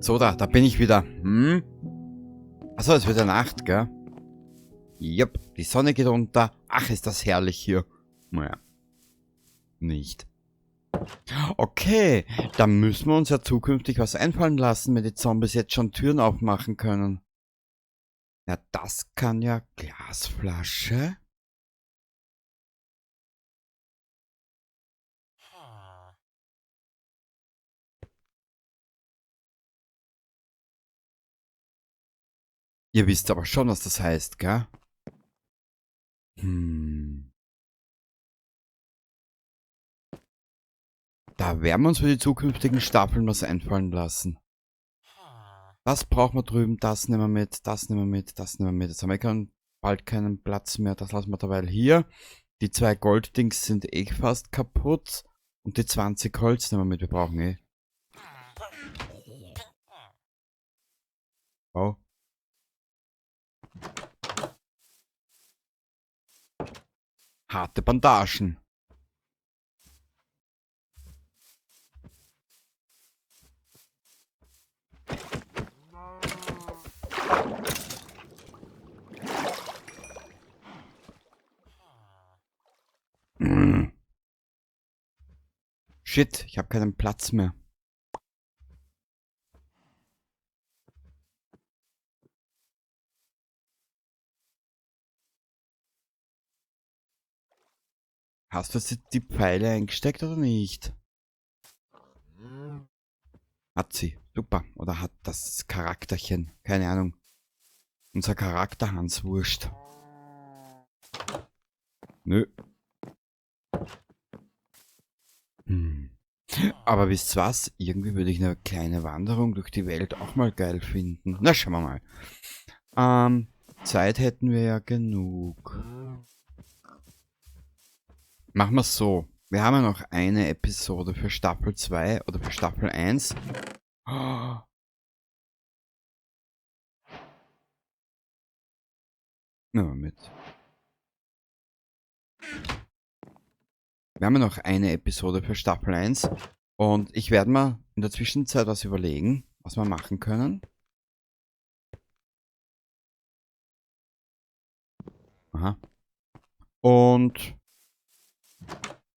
So, da bin ich wieder. Achso, es wird ja Nacht, gell? Jupp, die Sonne geht unter. Ach, ist das herrlich hier. Naja, nicht. Okay, dann müssen wir uns ja zukünftig was einfallen lassen, wenn die Zombies jetzt schon Türen aufmachen können. Ja, das kann ja Glasflasche. Ihr wisst aber schon, was das heißt, gell? Da werden wir uns für die zukünftigen Staffeln was einfallen lassen. Das brauchen wir drüben, das nehmen wir mit, das nehmen wir mit, das nehmen wir mit. Jetzt haben wir bald keinen Platz mehr, das lassen wir dabei hier. Die 2 Golddings sind eh fast kaputt. Und die 20 Holz nehmen wir mit, wir brauchen eh. Oh. Harte Bandagen. Shit, ich habe keinen Platz mehr. Hast du jetzt die Pfeile eingesteckt oder nicht? Hat sie. Super. Oder hat das Charakterchen? Keine Ahnung. Unser Charakter Hans Wurscht. Nö. Aber wisst ihr was? Irgendwie würde ich eine kleine Wanderung durch die Welt auch mal geil finden. Na, schauen wir mal. Zeit hätten wir ja genug. Machen wir es so. Wir haben ja noch eine Episode für Staffel 2 oder für Staffel 1. Oh. Nehmen wir mit. Wir haben ja noch eine Episode für Staffel 1. Und ich werde mal in der Zwischenzeit was überlegen, was wir machen können. Aha. Und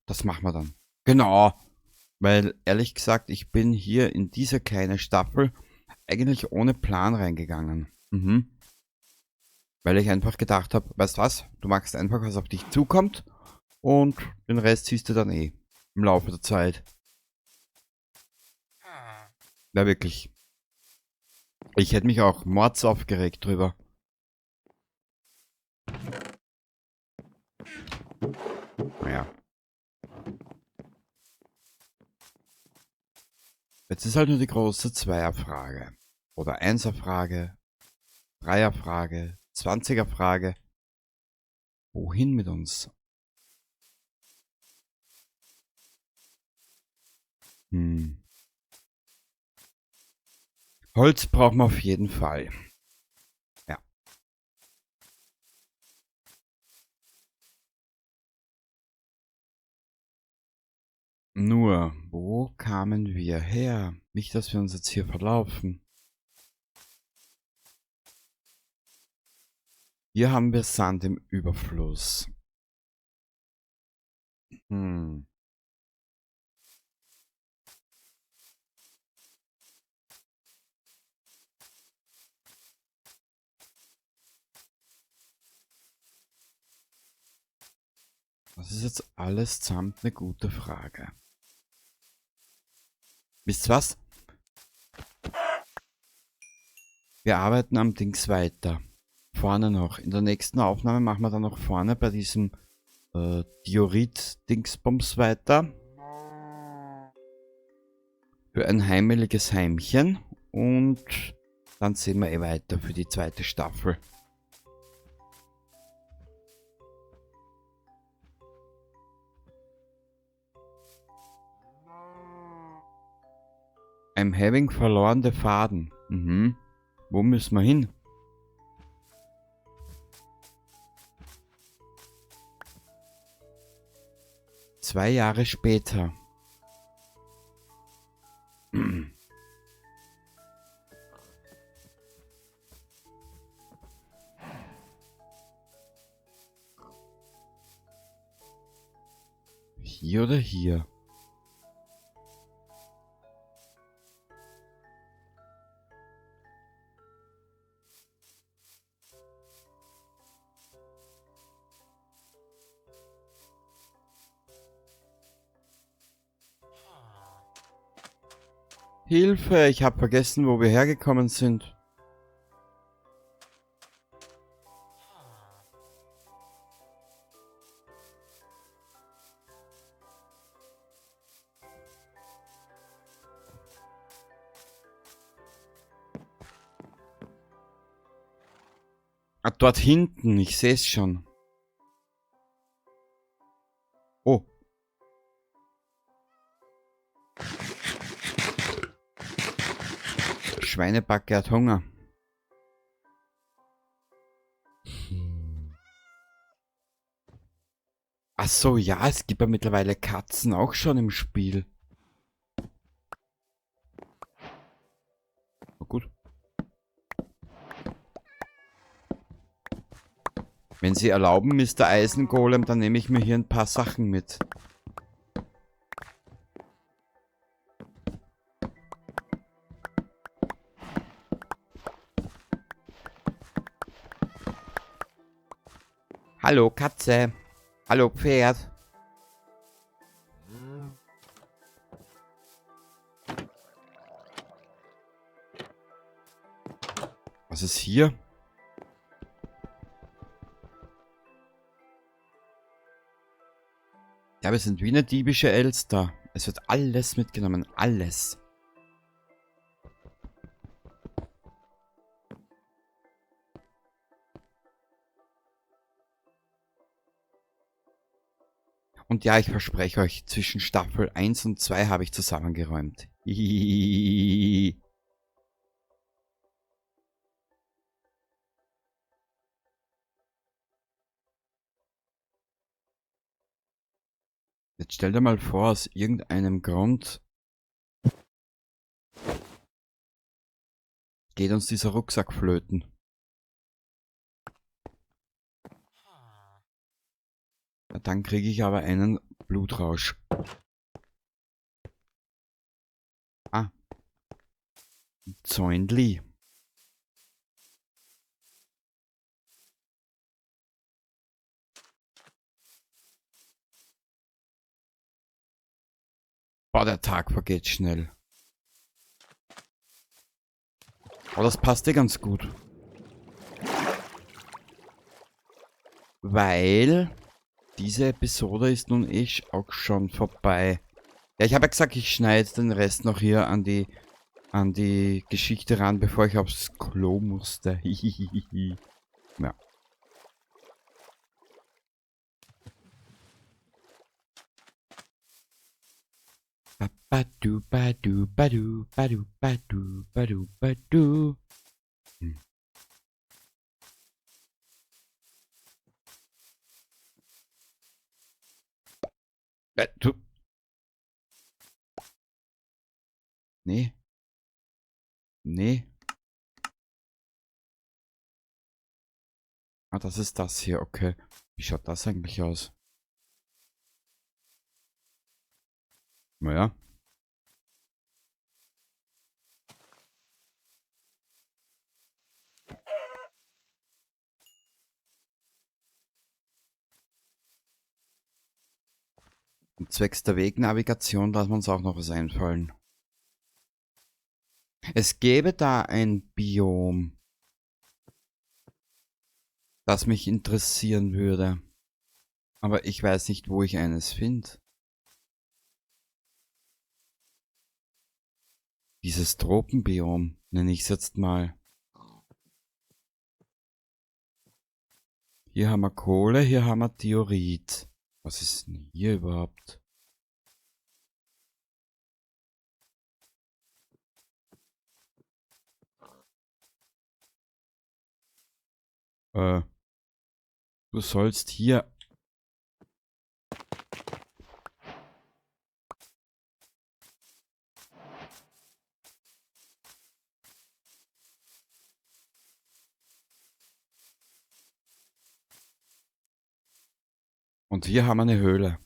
das machen wir dann. Genau. Weil, ehrlich gesagt, ich bin hier in diese kleine Staffel eigentlich ohne Plan reingegangen. Weil ich einfach gedacht habe, weißt was, du machst einfach, was auf dich zukommt und den Rest siehst du dann eh im Laufe der Zeit. Ja, wirklich. Ich hätte mich auch mords aufgeregt drüber. Naja. Jetzt ist halt nur die große Zweierfrage. Oder Einserfrage, Dreierfrage, 20er-Frage. Wohin mit uns? Holz brauchen wir auf jeden Fall. Ja. Nur, wo kamen wir her? Nicht, dass wir uns jetzt hier verlaufen. Hier haben wir Sand im Überfluss. Das ist jetzt alles samt eine gute Frage. Wisst ihr was? Wir arbeiten am Dings weiter. Vorne noch. In der nächsten Aufnahme machen wir dann noch vorne bei diesem Diorit-Dingsbums weiter. Für ein heimeliges Heimchen. Und dann sehen wir eh weiter für die zweite Staffel. I'm having verloren the Faden. Wo müssen wir hin? Zwei Jahre später. Hier oder hier? Hilfe, ich habe vergessen, wo wir hergekommen sind. Ah, dort hinten, ich sehe es schon. Oh. Schweinebacke hat Hunger. Ach so, ja, es gibt ja mittlerweile Katzen auch schon im Spiel. Na gut. Wenn Sie erlauben, Mr. Eisengolem, dann nehme ich mir hier ein paar Sachen mit. Hallo, Katze. Hallo, Pferd. Was ist hier? Ja, wir sind wie eine diebische Elster. Es wird alles mitgenommen. Alles. Und ja, ich verspreche euch, zwischen Staffel 1 und 2 habe ich zusammengeräumt. Hihihihi. Jetzt stell dir mal vor, aus irgendeinem Grund geht uns dieser Rucksack flöten. Ja, dann kriege ich aber einen Blutrausch. Ah, Zäunli. Boah, der Tag vergeht schnell. Aber das passt ja ganz gut. Weil diese Episode ist nun auch schon vorbei. Ja, ich habe ja gesagt, ich schneide den Rest noch hier an die Geschichte ran, bevor ich aufs Klo musste. Hihihihi. Ja. Badu, badu, badu, badu, badu, badu, badu. Hm. Du. Nee. Nee. Ah, das ist das hier, okay. Wie schaut das eigentlich aus? Naja. Und zwecks der Wegnavigation lassen wir uns auch noch was einfallen. Es gäbe da ein Biom, das mich interessieren würde. Aber ich weiß nicht, wo ich eines finde. Dieses Tropenbiom nenne ich es jetzt mal. Hier haben wir Kohle, hier haben wir Diorit. Was ist denn hier überhaupt? Du sollst hier... Und hier haben wir eine Höhle.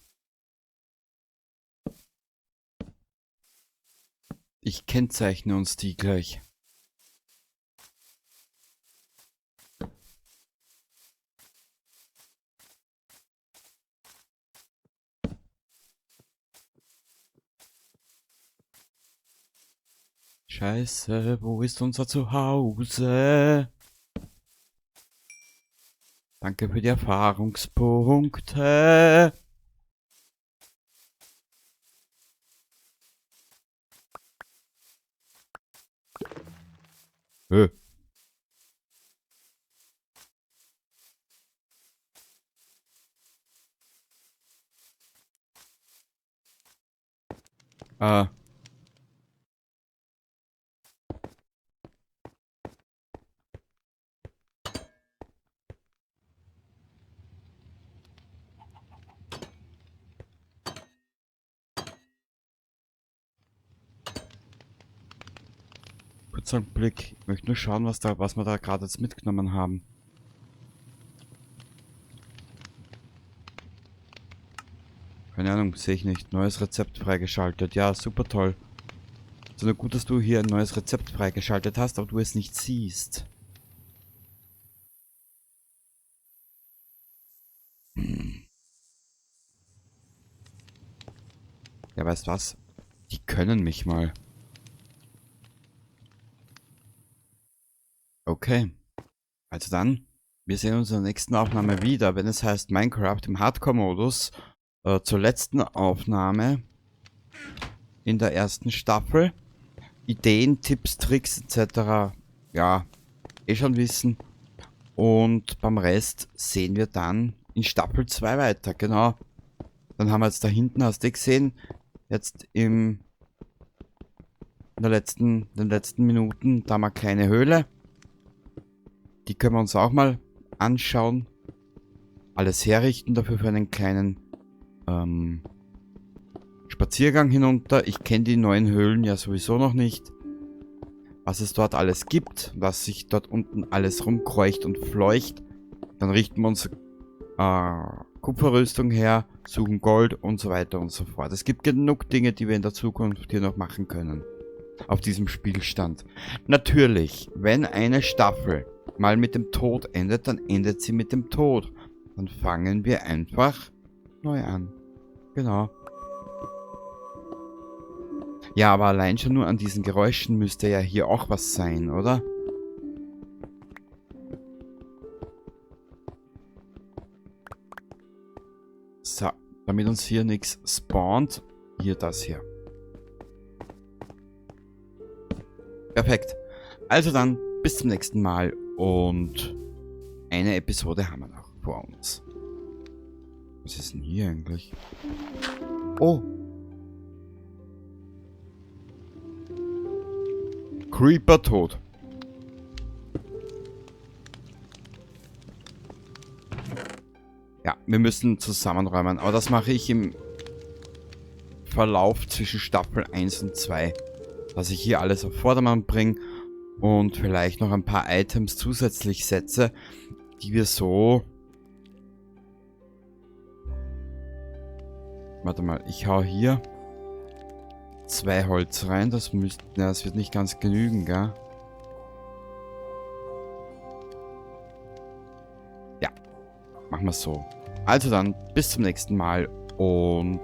Ich kennzeichne uns die gleich. Scheiße, wo ist unser Zuhause? Danke für die Erfahrungspunkte. Äh. Ah. Kurzer Blick. Ich möchte nur schauen, was wir da gerade jetzt mitgenommen haben. Keine Ahnung, sehe ich nicht. Neues Rezept freigeschaltet. Ja, super toll. So nur gut, dass du hier ein neues Rezept freigeschaltet hast, aber du es nicht siehst. Ja, weißt was? Die können mich mal. Okay. Also dann, wir sehen uns in der nächsten Aufnahme wieder, wenn es heißt Minecraft im Hardcore-Modus. Zur letzten Aufnahme in der ersten Staffel. Ideen, Tipps, Tricks etc. Ja, eh schon wissen. Und beim Rest sehen wir dann in Staffel 2 weiter. Genau. Dann haben wir jetzt da hinten, hast du gesehen, jetzt in den letzten Minuten, da haben wir eine kleine Höhle. Die können wir uns auch mal anschauen. Alles herrichten dafür für einen kleinen Spaziergang hinunter. Ich kenne die neuen Höhlen ja sowieso noch nicht. Was es dort alles gibt, was sich dort unten alles rumkreucht und fleucht. Dann richten wir uns Kupferrüstung her, suchen Gold und so weiter und so fort. Es gibt genug Dinge, die wir in der Zukunft hier noch machen können. Auf diesem Spielstand. Natürlich, wenn eine Staffel mal mit dem Tod endet, dann endet sie mit dem Tod. Dann fangen wir einfach neu an. Genau. Ja, aber allein schon nur an diesen Geräuschen müsste ja hier auch was sein, oder? So, damit uns hier nichts spawnt, hier das hier. Perfekt. Also dann, bis zum nächsten Mal und eine Episode haben wir noch vor uns. Was ist denn hier eigentlich? Oh! Creeper tot. Ja, wir müssen zusammenräumen, aber das mache ich im Verlauf zwischen Staffel 1 und 2. Dass ich hier alles auf Vordermann bringe und vielleicht noch ein paar Items zusätzlich setze, die wir so... Warte mal, ich hau hier 2 Holz rein, das müsste... Ja, das wird nicht ganz genügen, gell? Ja, machen wir so. Also dann, bis zum nächsten Mal und...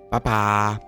Baba!